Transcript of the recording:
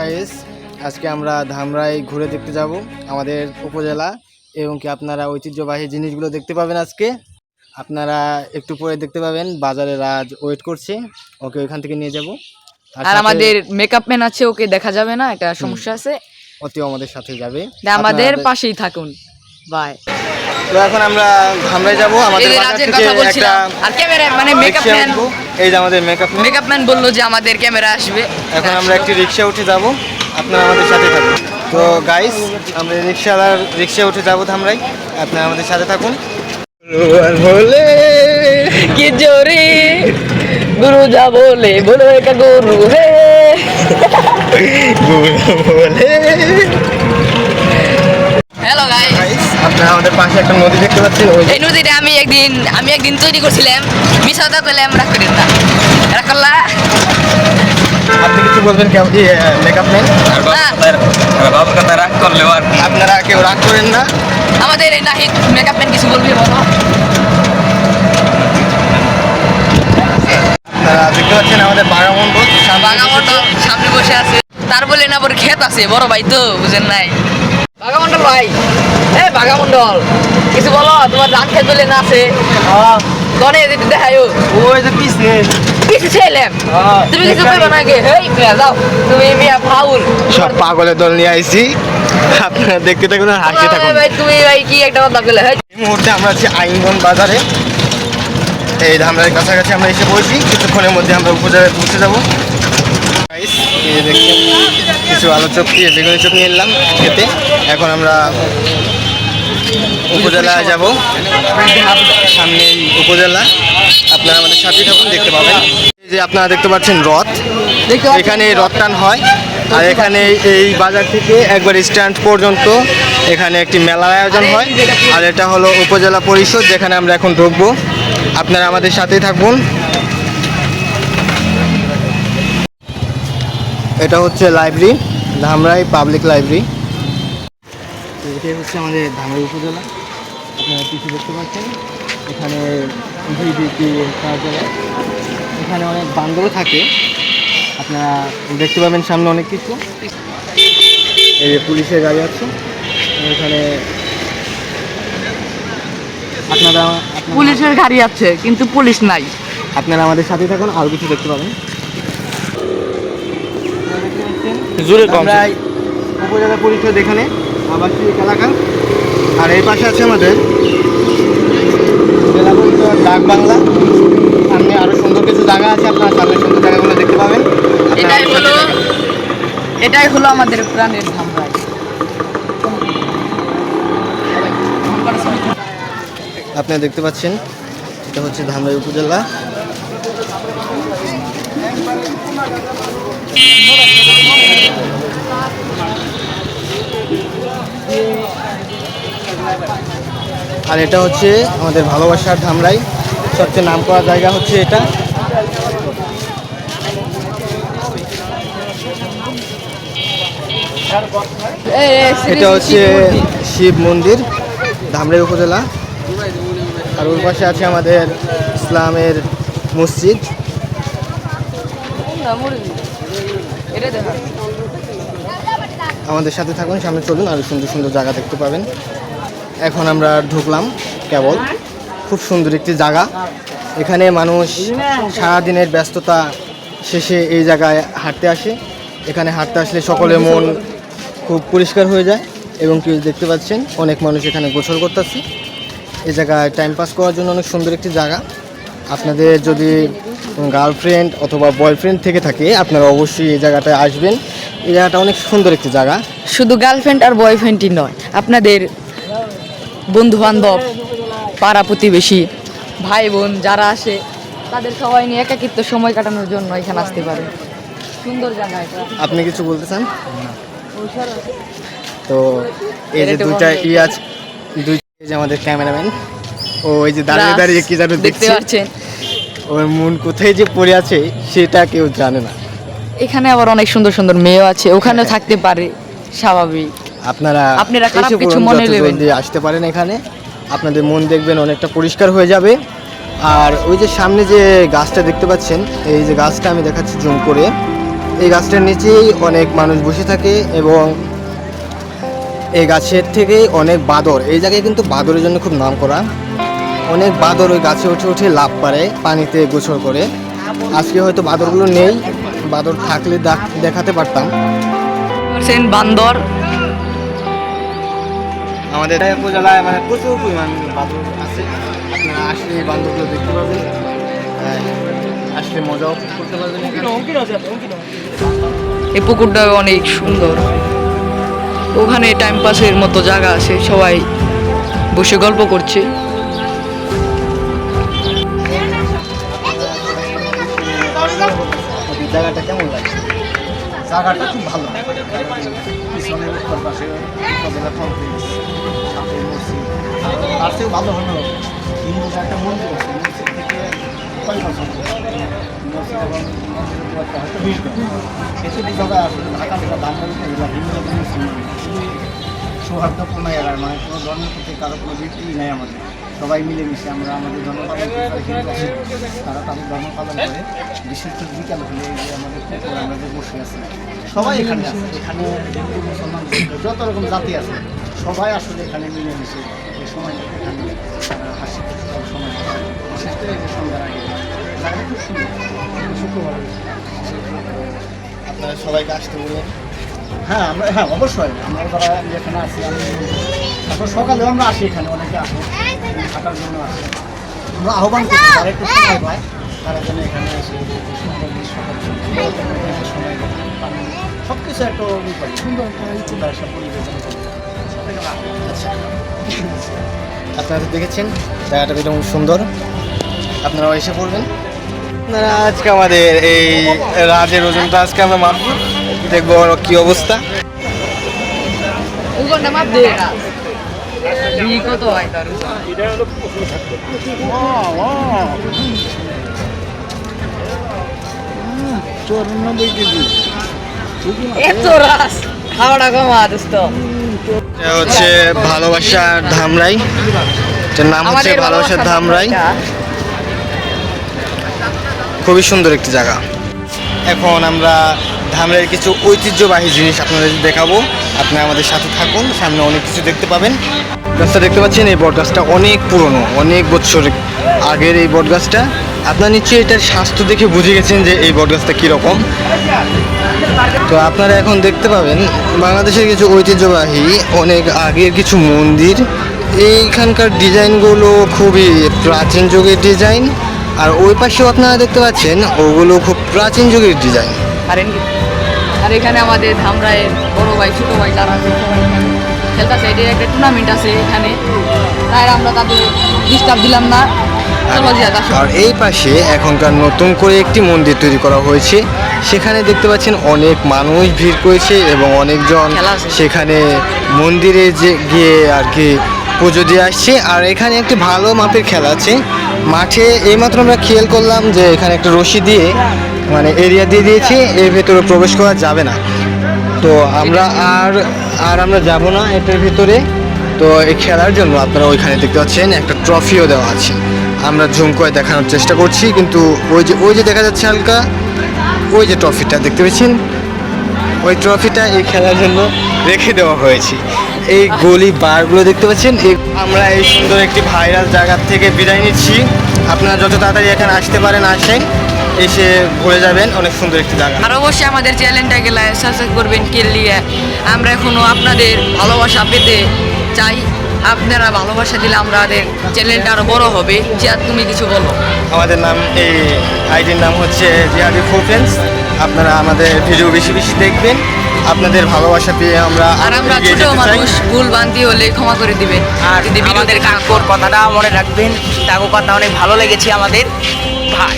Guys, আজকে আমরা ধামরাই ঘুরে দেখতে যাব আমাদের উপজেলা এবং কি আপনারা ঐতিহ্যবাহী জিনিসগুলো দেখতে পাবেন। আজকে আপনারা একটু পরে দেখতে পাবেন বাজারে রাজ ওয়েট করছে, ওকে ওইখান থেকে নিয়ে যাব। আর আমাদের মেকআপ ম্যান আছে, ওকে দেখা যাবে না, একটা সমস্যা আছে, অতিও আমাদের সাথে যাবে, আমাদের পাশেই থাকুন। বাই। তো এখন আমরা ধামরাই যাব। আমাদের বাজার থেকে একটা আর ক্যামেরা মানে মেকআপ ম্যান, এই যে আমাদের মেকআপ ম্যান বললো যে আমাদের ক্যামেরা আসবে। এখন আমরা একটি রিক্সা উঠে যাব, আপনারা আমাদের সাথে থাকুন। তো গাইস, আমরা রিক্সা উঠে যাব ধামরাই, আপনারা আমাদের সাথে থাকুন। বলে কি জোরে গুরু যা বলে বলে কা গুরু হে বলে। হ্যালো গাইস, আপনারা আমাদের পাশে একটা নদী দেখতে পাচ্ছেন। এই নদীটা আমি একদিন তৈরি করছিলাম, মিশাদা করলাম, রাখ করেন না রাখলা। আপনি কিছু বলবেন মেকআপ ম্যান? বাবার কথা রাগ করলেও আর আপনারা কেউ রাগ করেন না। আমাদের এই নাহিদ মেকআপ ম্যান কিছু বলবি বলো। আপনারা দেখতে পাচ্ছেন আমাদের বাগামন্ডল সামনে বসে আছে, তার বলে না বড় ক্ষেত আছে, বড় ভাই তো বুঝেন নাই। বাগামন্ডল ভাই, এ বাগামন্ডল কিছু বলো, তোমার ধান ক্ষেত বলে না আছে কনে যেতে দেখায়ও, ওই যে পিছে কিছু ছেলেম তুমি কিছু কইবা না গে। হেই মিয়া যাও, তুমি মিয়া ফাউল, সব পাগলের দল নিয়ে আইছি। আপনারা দেখতে থাকুন আর হাসতে থাকুন। ভাই তুমি ভাই কি একটা কথা বলে। এই মুহূর্তে আমরা আছি আইনগঞ্জ বাজারে, এই ধামরাইয়ের কাছাকাছি আমরা এসে বসি। কিছুক্ষণের মধ্যে আমরা উপজেলায় পৌঁছে যাবো। এই দেখছেন কিছু আলু চপ দিয়ে বেগুনি চপ নিয়ে এলাম খেতে। এখন আমরা উপজেলায় যাব, সামনে উপজেলা, আপনারা আমাদের সাথে থাকুন, দেখতে পাবেন। এই যে আপনারা দেখতে পাচ্ছেন রথ, এখানে রথ টান হয়। আর এখানে এই বাজার থেকে একবার স্ট্যান্ড পর্যন্ত এখানে একটি মেলার আয়োজন হয়। আর এটা হলো উপজেলা পরিষদ, যেখানে আমরা এখন ঢুকবো। আপনারা আমাদের সাথেই থাকুন। এটা হচ্ছে লাইব্রেরি, ধামরাই পাবলিক লাইব্রেরি। এটাই হচ্ছে আমাদের ধামরাই উপজেলা। আপনারা কিছু দেখতে পাচ্ছেন এখানে ভিডিপি কার্যালয়, এখানে অনেক বান্দরও থাকে, আপনারা দেখতে পাবেন সামনে অনেক কিছু। এই যে পুলিশের গাড়ি আছে এখানে, আপনারা পুলিশের গাড়ি আছে কিন্তু পুলিশ নাই। আপনারা আমাদের সাথে থাকুন, আরও কিছু দেখতে পাবেন। আমরা উপজেলা পরিষদ এখানে আবাসিক এলাকা। আর এই পাশে আছে আমাদের জেলা পরিষদ ডাক বাংলা। সামনে আরো সুন্দর কিছু জায়গা আছে, আপনারা সামনে সুন্দর জায়গাগুলো দেখতে পাবেন। এটাই হলো আমাদের প্রাণের ধামরাই। আপনারা দেখতে পাচ্ছেন এটা হচ্ছে ধামরাই উপজেলা। আর এটা হচ্ছে আমাদের ভালোবাসার ধামরাই, সবচেয়ে নাম করা জায়গা হচ্ছে এটা। এটা হচ্ছে শিব মন্দির, ধামরাই উপজেলা। আর ওর পাশে আছে আমাদের ইসলামের মসজিদ। আমাদের সাথে থাকুন, সামনে চলুন, আরো সুন্দর সুন্দর জায়গা দেখতে পাবেন। এখন আমরা ঢুকলাম কেবল, খুব সুন্দর একটি জায়গা। এখানে মানুষ সারাদিনের ব্যস্ততা শেষে এই জায়গায় হাঁটতে আসে। এখানে হাঁটতে আসলে সকলের মন খুব পরিষ্কার হয়ে যায়। এবং কি দেখতে পাচ্ছেন অনেক মানুষ এখানে গোসল করতেছে। এই জায়গায় টাইম পাস করার জন্য অনেক সুন্দর একটি জায়গা। আপনাদের যদি গার্লফ্রেন্ড অথবা বয়ফ্রেন্ড থেকে থাকে, আপনারা অবশ্যই এই জায়গাটায় আসবেন। এই জায়গাটা অনেক সুন্দর একটি জায়গা। শুধু গার্লফ্রেন্ড আর বয়ফ্রেন্ডই নয়, আপনাদের বন্ধু বান্ধব, পাড়া প্রতিবেশী, ভাই বোন যারা আসে, তাদের সবাই নিয়ে একাকিত্ব সময় কাটানোর জন্য এখানে আসতে পারে। সুন্দর জায়গা এটা। আপনি কিছু বলতে চান? তো এই যে দুইটা আছে, যে আমাদের ক্যামেরাম্যান, ও এই যে দাঁড়িয়ে দাঁড়িয়ে কি যেন দেখতে পাচ্ছেন, ওর মন কোথায় যে পড়ে আছে সেটা কেউ জানে না। এখানে আবার অনেক সুন্দর সুন্দর মেয়েও আছে, ওখানেও থাকতে পারে, স্বাভাবিক। আপনারা খারাপ কিছু মনে নেবেন না, আসতে পারেন এখানে, আপনাদের মন দেখবেন অনেকটা পরিষ্কার হয়ে যাবে। আর ওই যে সামনে যে গাছটা দেখতে পাচ্ছেন, এই যে গাছটা আমি দেখাচ্ছি জুম করে, এই গাছটার নিচেই অনেক মানুষ বসে থাকে এবং এই গাছের থেকেই অনেক বাদর, এই জায়গায় কিন্তু বাদরের জন্য খুব নাম করা। অনেক বাদর ওই গাছে উঠে উঠে লাফ পারে পানিতে গোসল করে। আজকে হয়তো বাদরগুলো নেই, বাদর থাকলে দেখাতে পারতাম। বান্দর আমাদের উপজেলায় মানে প্রচুর পরিমাণ বাদর আছে, আপনারা আসলে এই বান্দরগুলো দেখতে পাবেন, আসলে মজাও করতে পারবেন এখানে। এই পুকুরটা অনেক সুন্দর, ওখানে টাইম পাসের মতো জায়গা আছে, সবাই বসে গল্প করছে। জায়গাটা কেমন লাগে? জায়গাটা খুব ভালো, পিছনে উত্তর পাশে উপজেলা কমপ্লেক্স, সাথে মসজিদ, তার চেয়েও ভালো হলো হিন্দু একটা মন্দির আছে, মসজিদ থেকে 5 বছর মসজিদ এবং মন্দিরের দূরত্ব হয়তো 20 বছর। এসবই জায়গায় আসলে ঢাকা জেলা ধানবাড়ি জেলা হিন্দু এবং মুসলমান সৌহার্দ্যপূর্ণ এলাকায়, মানে কোনো ধর্মের প্রতি কারো কোনো বৃত্তি নেই আমাদের, সবাই মিলেমিশে আমরা আমাদের ধর্ম পালন করি, তারা তাদের ধর্ম পালন করে। বিশেষ করে বিকাল হলে এই যে আমাদের পুকুর আমরা যে বসে আছি সবাই এখানে আছে, এখানে হিন্দু মুসলমান যত রকম জাতি আছে সবাই আসলে এখানে মিলেমিশে এই সময়টাকে এখানে হাসি সময় কাটায়। বিশেষ করে এই যে সন্ধ্যার আগে জায়গাটা খুব সুন্দর। শুক্রবার আপনারা সবাইকে আসতে বলবেন। হ্যাঁ আমরা, হ্যাঁ অবশ্যই আমরা যারা এখানে আছি, আমি তারপর সকালেও আমরা আসি, এখানে অনেকে আসে থাকার জন্য আসে। আমরা আহ্বান করছি তারা একটু সময় পায়, তারা যেন এখানে এসে সময় সব কিছু একটা সুন্দর একটা পরিবেশ। আচ্ছা, আপনারা দেখেছেন জায়গাটা বেশ সুন্দর, আপনারাও এসে পড়বেন। আপনারা আজকে আমাদের এই রাজের ওজনটা আজকে আমরা মাপব, দেখবো কি অবস্থা। কত হয় তার 94 কেজি। এত রাস খাওয়াটা কমা দোস্ত। এটা হচ্ছে ভালোবাসার ধামরাই, এটার নাম হচ্ছে ভালোবাসার ধামরাই। খুবই সুন্দর একটি জায়গা। এখন আমরা ধামরাইয়ের কিছু ঐতিহ্যবাহী জিনিস আপনাদের দেখাবো, আপনারা আমাদের সাথে থাকুন, সামনে অনেক কিছু দেখতে পাবেন। গাছটা দেখতে পাচ্ছেন, এই বট গাছটা অনেক পুরনো, অনেক বছর আগের এই বট গাছটা। আপনারা নিশ্চয়ই এটার স্বাস্থ্য দেখে বুঝে গেছেন যে এই বট গাছটা কীরকম। তো আপনারা এখন দেখতে পাবেন বাংলাদেশের কিছু ঐতিহ্যবাহী অনেক আগের কিছু মন্দির। এইখানকার ডিজাইনগুলো খুবই প্রাচীন যুগের ডিজাইন, আর ওই পাশেও আপনারা দেখতে পাচ্ছেন ওগুলো খুব প্রাচীন যুগের ডিজাইন। আর এখানে আমাদের ধামরায়ের বড় ভাই ছোট ভাই যারা আছে খেলতেছে, এটার একটা টুর্নামেন্ট আছে এখানে, তাই আমরা তাদের ডিস্টার্ব দিলাম না। আর এই পাশে এখনকার নতুন করে একটি মন্দির তৈরি করা হয়েছে, সেখানে দেখতে পাচ্ছেন অনেক মানুষ ভিড় করেছে এবং অনেকজন সেখানে মন্দিরে যে গিয়ে আর কি পুজো দিয়ে আসছে। আর এখানে একটি ভালো মাপের খেলা আছে মাঠে। এইমাত্র আমরা খেয়াল করলাম যে এখানে একটা রশি দিয়ে মানে এরিয়া দিয়ে দিয়েছে, এর ভেতরে প্রবেশ করা যাবে না। তো আমরা আমরা যাব না এটার ভিতরে। তো এই খেলার জন্য আপনারা ওইখানে দেখতে পাচ্ছেন একটা ট্রফিও দেওয়া আছে, আমরা জুম করে দেখানোর চেষ্টা করছি, কিন্তু ওই যে দেখা যাচ্ছে হালকা, ওই যে ট্রফিটা দেখতে পাচ্ছেন, ওই ট্রফিটা এই খেলার জন্য রেখে দেওয়া হয়েছে। এই গলি বারগুলো দেখতে পাচ্ছেন। আমরা এই সুন্দর একটি ভাইরাল জায়গা থেকে বিদায় নিচ্ছি। আপনারা যত তাড়াতাড়ি এখানে আসতে পারেন আসেন, এসে ঘুরে যাবেন, অনেক সুন্দর একটি জায়গা। আর অবশ্যই আমাদের চ্যানেলটাকে সাবস্ক্রাইব করবেন লিয়ে। আমরা এখনো আপনাদের ভালোবাসা পেতে চাই, আপনারা ভালোবাসা দিলে আমাদের চ্যানেলটা আরো বড় হবে। জিয়াদ তুমি কিছু বলো। আমাদের নাম, এই আইডির নাম হচ্ছে জিয়াদি ফ্রেন্ডস। আপনারা আমাদের ভিডিও বেশি বেশি দেখবেন, আপনাদের ভালোবাসা পেয়ে আমরা ছোট মানুষ, ভুল বান্তি হলে ক্ষমা করে দিবেন। আর আমাদের কাকুর কথাটা মনে রাখবেন, কাকুর কথা অনেক ভালো লেগেছে আমাদের ভাই।